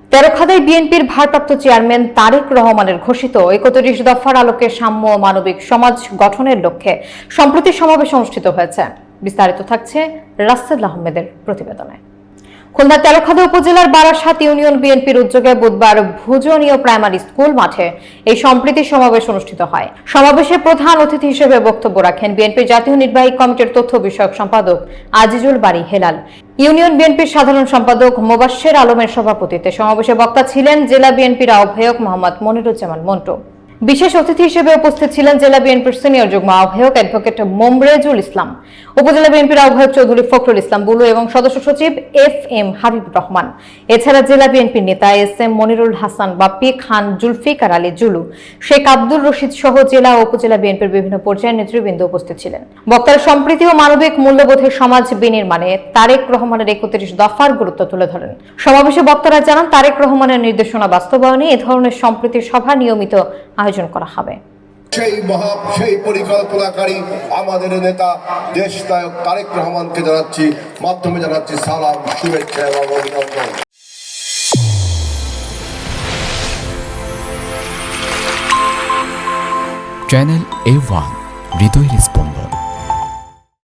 তেরখাদায় বিএনপির ভারপ্রাপ্ত চেয়ারম্যান তারেক রহমানের ঘোষিত ৩১ দফার আলোকে সাম্য ও মানবিক সমাজ গঠনের লক্ষ্যে সম্প্রতি সমাবেশ অনুষ্ঠিত হয়েছে। বিস্তারিত থাকছে রাসেল আহমেদের প্রতিবেদনে। খুলনা তেরখাদা উপজেলার বারাসাত ইউনিয়ন বিএনপির উদ্যোগে বুধবার ভোজনীয় প্রাইমারি স্কুল মাঠে এই সম্প্রীতি সমাবেশ অনুষ্ঠিত হয়। সমাবেশে প্রধান অতিথি হিসেবে বক্তব্য রাখেন বিএনপির জাতীয় নির্বাহী কমিটির তথ্য বিষয়ক সম্পাদক আজিজুল বারী হেলাল। ইউনিয়ন বিএনপির সাধারণ সম্পাদক মোবাশ্বের আলমের সভাপতিত্বে সমাবেশে বক্তা ছিলেন জেলা বিএনপির আহ্বায়ক মোহাম্মদ মনিরুজ্জামান মন্টু। বিশেষ অতিথি হিসেবে উপস্থিত ছিলেন জেলা বিএনপির সিনিয়র যুগ্ম আহ্বায়ক অ্যাডভোকেট মোমরেজুল ইসলাম, উপজেলা বিএনপির আহ্বায়ক চৌধুরী ফখরুল ইসলাম বুলু এবং সদস্য সচিব FM হাবিবুর রহমান। এছাড়া জেলা বিএনপির নেতা SM মনিরুল হাসান বাপ্পি, খান জুলফিকার আলী জুলু, শেখ আব্দুর রশিদ সহ জেলা ও উপজেলা বিএনপির বিভিন্ন পর্যায়ের নেতৃবৃন্দ উপস্থিত ছিলেন। বক্তারা সম্প্রীতি ও মানবিক মূল্যবোধের সমাজ বিনির্মাণে তারেক রহমানের ৩১ দফার গুরুত্ব তুলে ধরেন। সমাবেশে বক্তারা জানান, তারেক রহমানের নির্দেশনা বাস্তবায়নে এ ধরনের সম্প্রীতি সভা নিয়মিত আয়োজন করা হবে। সেই পরিকল্পনাকারী আমাদের নেতা দেশ নায়ক তারেক রহমানকে জানাচ্ছি সালাম, শুভেচ্ছা এবং অভিনন্দন। চ্যানেল A1 হৃদয়ের স্পন্দন।